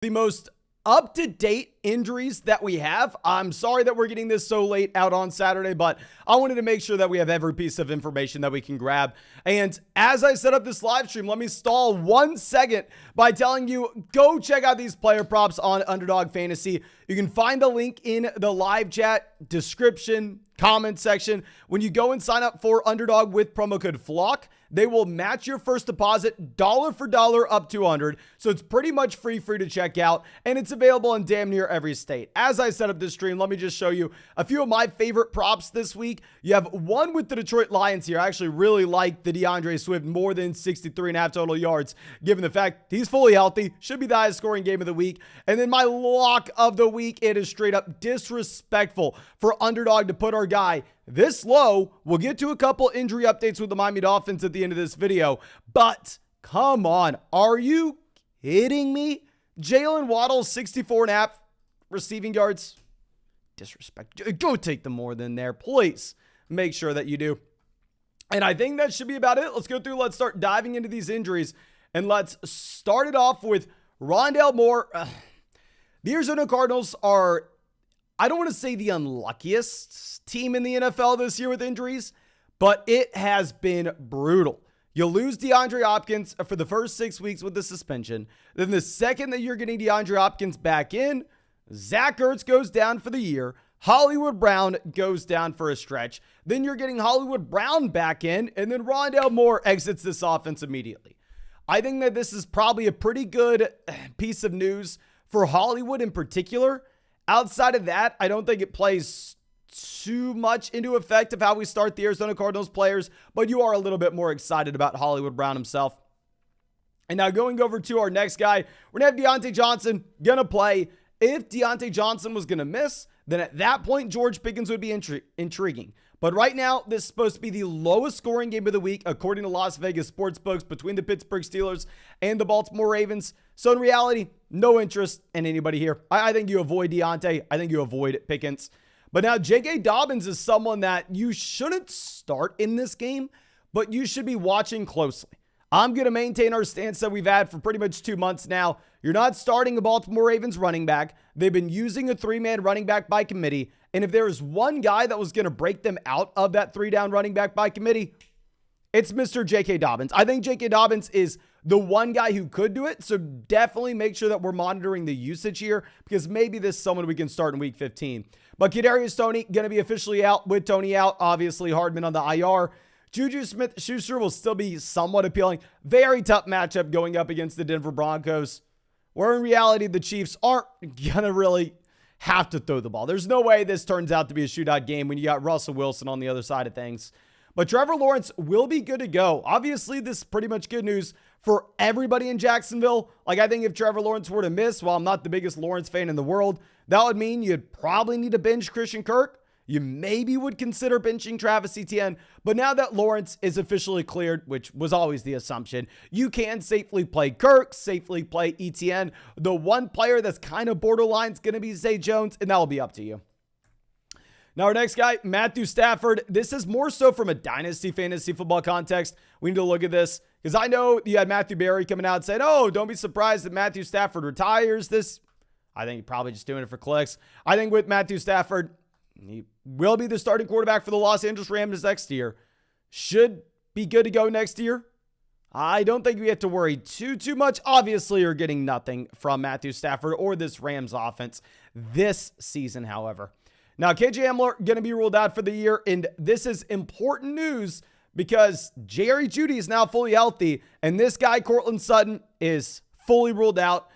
the most up-to-date injuries that we have. I'm sorry that we're getting this so late out on Saturday, but I wanted to make sure that we have every piece of information that we can grab. And as I set up this live stream, let me stall 1 second by telling you, go check out these player props on Underdog Fantasy. You can find the link in the live chat description, comment section. When you go and sign up for Underdog with promo code FLOCK, they will match your first deposit dollar for dollar up to 100. So it's pretty much free to check out, and it's available in damn near every state. As I set up this stream, let me just show you a few of my favorite props this week. You have one with the Detroit Lions here. I actually really like the DeAndre Swift more than 63.5 total yards, given the fact he's fully healthy. Should be the highest scoring game of the week. And then my lock of the week, it is straight up disrespectful for Underdog to put our guy this low. We'll get to a couple injury updates with the Miami Dolphins at the end of this video, but come on, are you kidding me? Jalen Waddle, 64.5 receiving yards. Disrespect. Go take the more than there. Please make sure that you do. And I think that should be about it. Let's go through. Let's start diving into these injuries. And let's start it off with Rondale Moore. The Arizona Cardinals are, I don't want to say the unluckiest team in the NFL this year with injuries, but it has been brutal. You lose DeAndre Hopkins for the first 6 weeks with the suspension. Then the second that you're getting DeAndre Hopkins back in, Zach Ertz goes down for the year. Hollywood Brown goes down for a stretch. Then you're getting Hollywood Brown back in, and then Rondale Moore exits this offense immediately. I think that this is probably a pretty good piece of news for Hollywood in particular. Outside of that, I don't think it plays too much into effect of how we start the Arizona Cardinals players, but you are a little bit more excited about Hollywood Brown himself. And now going over to our next guy, we're going to have Deontay Johnson going to play. If Deontay Johnson was going to miss, then at that point, George Pickens would be intriguing. But right now, this is supposed to be the lowest scoring game of the week, according to Las Vegas sportsbooks, between the Pittsburgh Steelers and the Baltimore Ravens. So in reality, no interest in anybody here. I think you avoid Deontay. I think you avoid Pickens. But now J.K. Dobbins is someone that you shouldn't start in this game, but you should be watching closely. I'm going to maintain our stance that we've had for pretty much 2 months now. You're not starting a Baltimore Ravens running back. They've been using a 3-man running back by committee. And if there is one guy that was going to break them out of that 3-down running back by committee, it's Mr. J.K. Dobbins. I think J.K. Dobbins is the one guy who could do it. So definitely make sure that we're monitoring the usage here, because maybe this is someone we can start in week 15. But Kadarius Toney going to be officially out. With Toney out, obviously Hardman on the IR. Juju Smith-Schuster will still be somewhat appealing. Very tough matchup going up against the Denver Broncos, where in reality, the Chiefs aren't going to really have to throw the ball. There's no way this turns out to be a shootout game when you got Russell Wilson on the other side of things. But Trevor Lawrence will be good to go. Obviously, this is pretty much good news for everybody in Jacksonville. Like, I think if Trevor Lawrence were to miss, while I'm not the biggest Lawrence fan in the world, that would mean you'd probably need to bench Christian Kirk. You maybe would consider benching Travis Etienne, but now that Lawrence is officially cleared, which was always the assumption, you can safely play Kirk, safely play Etienne. The one player that's kind of borderline is going to be Zay Jones, and that will be up to you. Now, our next guy, Matthew Stafford. This is more so from a dynasty fantasy football context. We need to look at this because I know you had Matthew Berry coming out and saying, oh, don't be surprised that Matthew Stafford retires this. I think he's probably just doing it for clicks. I think with Matthew Stafford, he will be the starting quarterback for the Los Angeles Rams next year. Should be good to go next year. I don't think we have to worry too much. Obviously, you're getting nothing from Matthew Stafford or this Rams offense this season, however. Now, KJ Hamler going to be ruled out for the year, and this is important news because Jerry Jeudy is now fully healthy, and this guy, Courtland Sutton, is fully ruled out.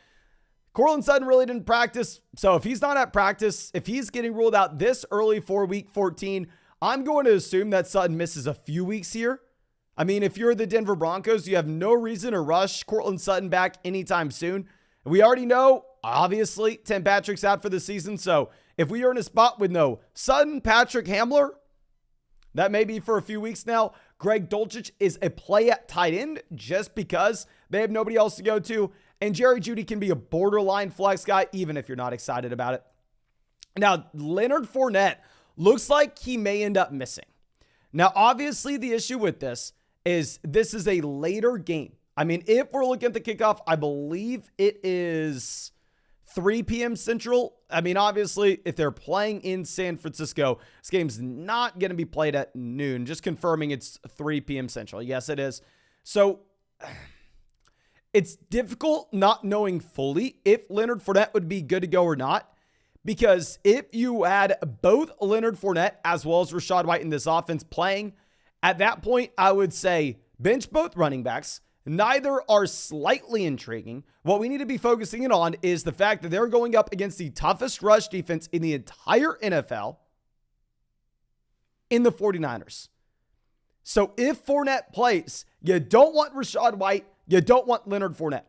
Courtland Sutton really didn't practice, so if he's not at practice, if he's getting ruled out this early for week 14, I'm going to assume that Sutton misses a few weeks here. I mean, if you're the Denver Broncos, you have no reason to rush Courtland Sutton back anytime soon. We already know, obviously, Tim Patrick's out for the season, so if we are in a spot with no Sutton, Patrick, Hamler, that may be for a few weeks now. Greg Dulcich is a play at tight end just because they have nobody else to go to. And Jerry Jeudy can be a borderline flex guy, even if you're not excited about it. Now, Leonard Fournette looks like he may end up missing. Now, obviously, the issue with this is a later game. I mean, if we're looking at the kickoff, I believe it is 3 p.m. Central. I mean, obviously, if they're playing in San Francisco, this game's not going to be played at noon. Just confirming it's 3 p.m. Central. Yes, it is. So it's difficult not knowing fully if Leonard Fournette would be good to go or not. Because if you had both Leonard Fournette as well as Rachaad White in this offense playing, at that point, I would say bench both running backs. Neither are slightly intriguing. What we need to be focusing in on is the fact that they're going up against the toughest rush defense in the entire NFL in the 49ers. So if Fournette plays, you don't want Rachaad White, you don't want Leonard Fournette.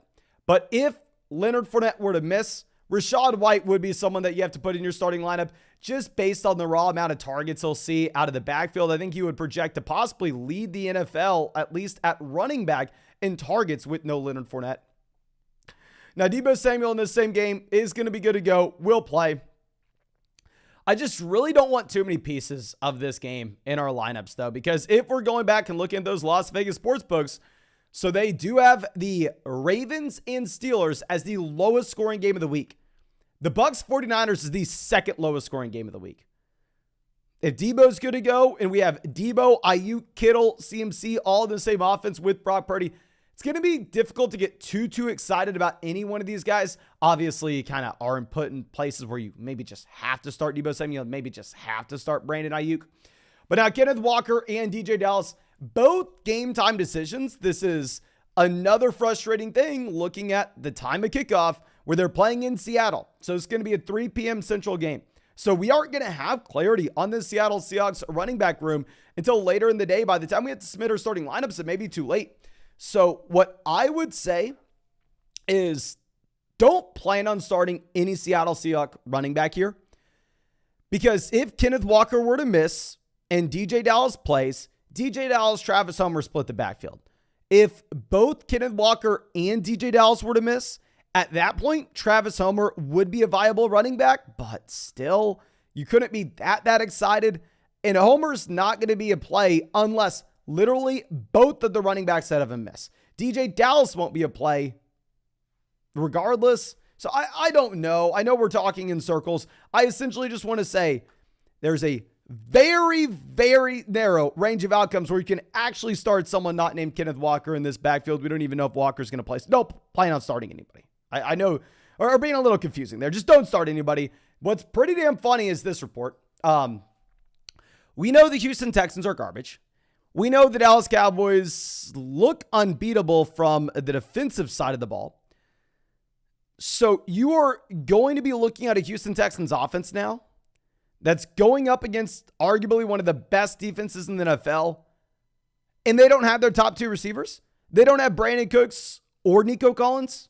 But if Leonard Fournette were to miss, Rachaad White would be someone that you have to put in your starting lineup just based on the raw amount of targets he'll see out of the backfield. I think he would project to possibly lead the NFL, at least at running back, in targets with no Leonard Fournette. Now, Deebo Samuel in this same game is going to be good to go, will play. I just really don't want too many pieces of this game in our lineups, though, because if we're going back and looking at those Las Vegas sportsbooks, so they do have the Ravens and Steelers as the lowest scoring game of the week. The Bucs 49ers is the second lowest scoring game of the week. If Deebo's good to go and we have Deebo, Ayuk, Kittle, CMC all in the same offense with Brock Purdy, it's going to be difficult to get too excited about any one of these guys. Obviously, you kind of are put in places where you maybe just have to start Deebo Samuel, maybe just have to start Brandon Ayuk. But now Kenneth Walker and DJ Dallas, both game time decisions. This is another frustrating thing looking at the time of kickoff where they're playing in Seattle. So it's going to be a 3 p.m. Central game. So we aren't going to have clarity on the Seattle Seahawks running back room until later in the day. By the time we have to submit our starting lineups, it may be too late. So what I would say is don't plan on starting any Seattle Seahawks running back here. Because if Kenneth Walker were to miss and DJ Dallas plays, DJ Dallas, Travis Homer split the backfield. If both Kenneth Walker and DJ Dallas were to miss, at that point, Travis Homer would be a viable running back, but still, you couldn't be that excited. And Homer's not going to be a play unless literally both of the running backs that have a miss. DJ Dallas won't be a play regardless. So I don't know. I know we're talking in circles. I essentially just want to say there's a very, very narrow range of outcomes where you can actually start someone not named Kenneth Walker in this backfield. We don't even know if Walker's going to play. Nope, plan on starting anybody. I know, or being a little confusing there. Just don't start anybody. What's pretty damn funny is this report. We know the Houston Texans are garbage. We know the Dallas Cowboys look unbeatable from the defensive side of the ball. So you are going to be looking at a Houston Texans offense now that's going up against arguably one of the best defenses in the NFL. And they don't have their top two receivers. They don't have Brandon Cooks or Nico Collins.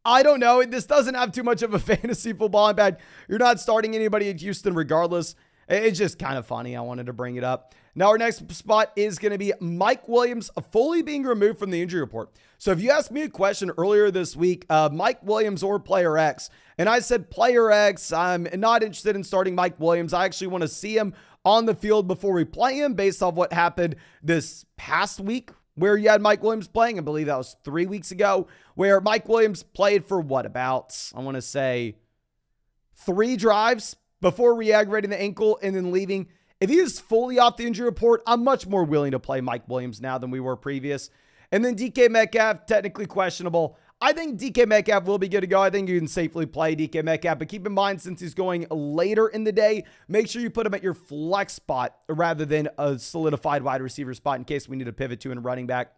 I don't know. This doesn't have too much of a fantasy football impact. You're not starting anybody at Houston regardless. It's just kind of funny. I wanted to bring it up. Now, our next spot is going to be Mike Williams fully being removed from the injury report. So if you asked me a question earlier this week, Mike Williams or Player X, and I said Player X, I'm not interested in starting Mike Williams. I actually want to see him on the field before we play him based off what happened this past week where you had Mike Williams playing. I believe that was 3 weeks ago, where Mike Williams played for what, about, I want to say 3 drives before re-aggravating the ankle and then leaving. If he is fully off the injury report, I'm much more willing to play Mike Williams now than we were previous. And then DK Metcalf, technically questionable. I think DK Metcalf will be good to go. I think you can safely play DK Metcalf, but keep in mind, since he's going later in the day, make sure you put him at your flex spot rather than a solidified wide receiver spot in case we need to pivot to a running back.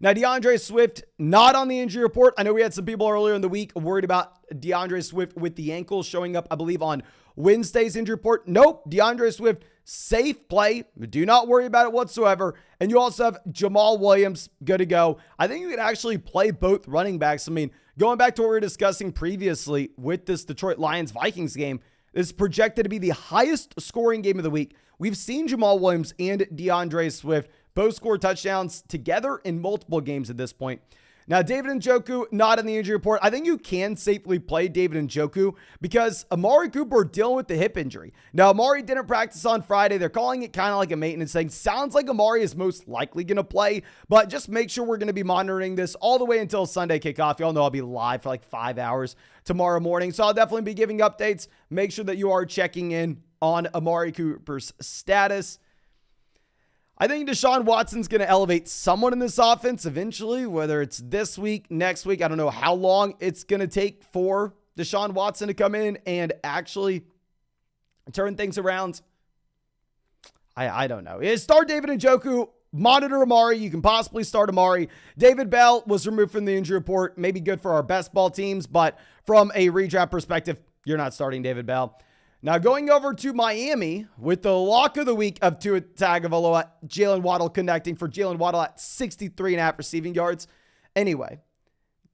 Now, DeAndre Swift, not on the injury report. I know we had some people earlier in the week worried about DeAndre Swift with the ankle showing up, I believe, on Wednesday's injury report. Nope, DeAndre Swift, safe play. Do not worry about it whatsoever. And you also have Jamal Williams, good to go. I think you could actually play both running backs. I mean, going back to what we were discussing previously with this Detroit Lions-Vikings game, this is projected to be the highest scoring game of the week. We've seen Jamal Williams and DeAndre Swift both score touchdowns together in multiple games at this point. Now, David Njoku, not in the injury report. I think you can safely play David Njoku because Amari Cooper dealing with the hip injury. Now, Amari didn't practice on Friday. They're calling it kind of like a maintenance thing. Sounds like Amari is most likely going to play, but just make sure we're going to be monitoring this all the way until Sunday kickoff. Y'all know I'll be live for like 5 hours tomorrow morning, so I'll definitely be giving updates. Make sure that you are checking in on Amari Cooper's status. I think Deshaun Watson's going to elevate someone in this offense eventually, whether it's this week, next week. I don't know how long it's going to take for Deshaun Watson to come in and actually turn things around. I don't know. Start David Njoku, monitor Amari. You can possibly start Amari. David Bell was removed from the injury report. Maybe good for our best ball teams, but from a redraft perspective, you're not starting David Bell. Now, going over to Miami with the lock of the week of Tua Tagovailoa, Jalen Waddle connecting for Jalen Waddle at 63.5 receiving yards. Anyway,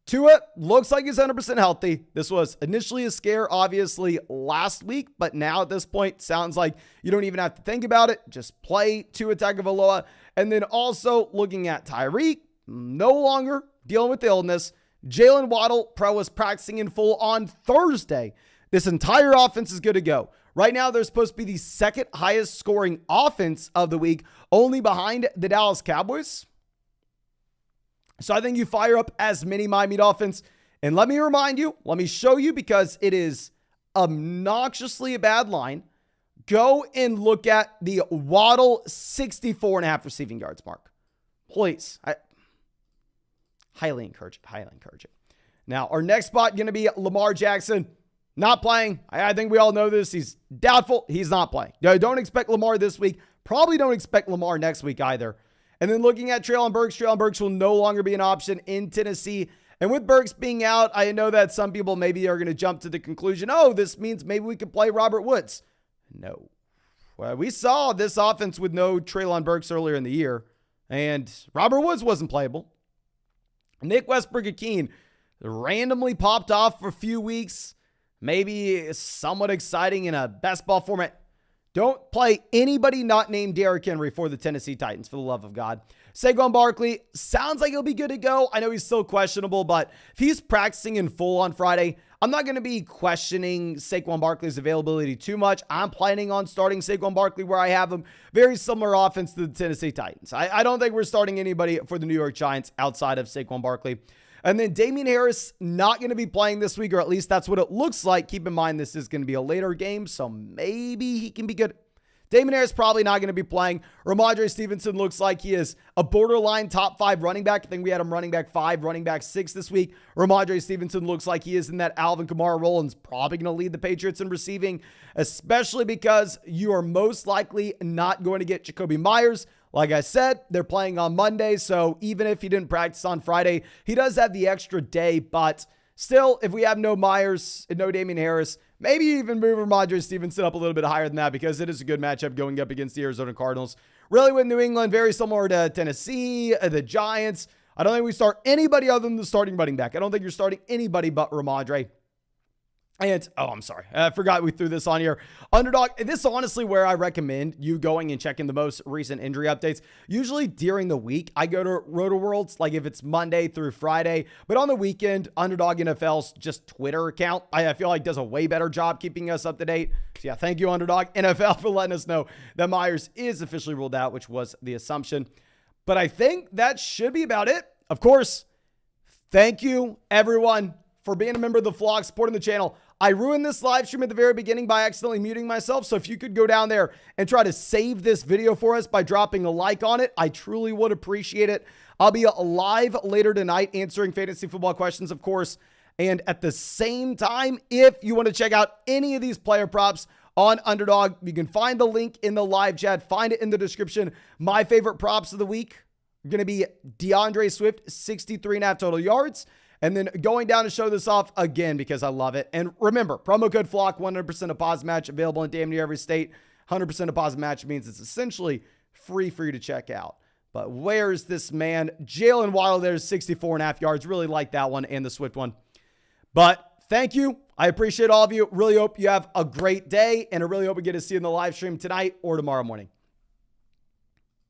Tua looks like he's 100% healthy. This was initially a scare, obviously, last week, but now at this point, sounds like you don't even have to think about it. Just play Tua Tagovailoa. And then also looking at Tyreek, no longer dealing with illness. Jalen Waddle was practicing in full on Thursday. This entire offense is good to go. Right now, they're supposed to be the second highest scoring offense of the week, only behind the Dallas Cowboys. So I think you fire up as many Miami Dolphins. And let me remind you, let me show you, because it is obnoxiously a bad line. Go and look at the Waddle 64.5 receiving yards mark. Please. I highly encourage it. Now, our next spot going to be Lamar Jackson. Not playing. I think we all know this. He's doubtful. He's not playing. Don't expect Lamar this week. Probably don't expect Lamar next week either. And then looking at Treylon Burks will no longer be an option in Tennessee. And with Burks being out, I know that some people maybe are going to jump to the conclusion, oh, this means maybe we could play Robert Woods. No. Well, we saw this offense with no Treylon Burks earlier in the year, and Robert Woods wasn't playable. Nick Westbrook-Ikhine randomly popped off for a few weeks. Maybe somewhat exciting in a best ball format. Don't play anybody not named Derrick Henry for the Tennessee Titans, for the love of God. Saquon Barkley sounds like he'll be good to go. I know he's still questionable, but if he's practicing in full on Friday, I'm not going to be questioning Saquon Barkley's availability too much. I'm planning on starting Saquon Barkley where I have him. Very similar offense to the Tennessee Titans. I don't think we're starting anybody for the New York Giants outside of Saquon Barkley. And then Damian Harris not going to be playing this week, or at least that's what it looks like. Keep in mind, this is going to be a later game, so maybe he can be good. Damian Harris probably not going to be playing. Ramondre Stevenson looks like he is a borderline top 5 running back. I think we had him running back 5, running back 6 this week. Ramondre Stevenson looks like he is in that Alvin Kamara role and is probably going to lead the Patriots in receiving, especially because you are most likely not going to get Jacoby Myers. Like I said, they're playing on Monday, so even if he didn't practice on Friday, he does have the extra day, but still, if we have no Myers and no Damian Harris, maybe even move Ramondre Stevenson up a little bit higher than that, because it is a good matchup going up against the Arizona Cardinals. Really, with New England, very similar to Tennessee, the Giants. I don't think we start anybody other than the starting running back. I don't think you're starting anybody but Ramondre. And, I'm sorry. I forgot we threw this on here. Underdog, this is honestly where I recommend you going and checking the most recent injury updates. Usually during the week, I go to RotoWorlds, like if it's Monday through Friday. But on the weekend, Underdog NFL's just Twitter account, I feel like does a way better job keeping us up to date. So yeah, thank you, Underdog NFL, for letting us know that Myers is officially ruled out, which was the assumption. But I think that should be about it. Of course, thank you, everyone, for being a member of the vlog, supporting the channel. I ruined this live stream at the very beginning by accidentally muting myself. So if you could go down there and try to save this video for us by dropping a like on it, I truly would appreciate it. I'll be live later tonight answering fantasy football questions, of course. And at the same time, if you want to check out any of these player props on Underdog, you can find the link in the live chat. Find it in the description. My favorite props of the week are going to be DeAndre Swift, 63.5 total yards. And then going down to show this off again because I love it. And remember, promo code FLOCK, 100% deposit match available in damn near every state. 100% deposit match means it's essentially free for you to check out. But where's this man? Jalen Waddle there's 64.5 yards. Really like that one and the Swift one. But thank you. I appreciate all of you. Really hope you have a great day. And I really hope we get to see you in the live stream tonight or tomorrow morning.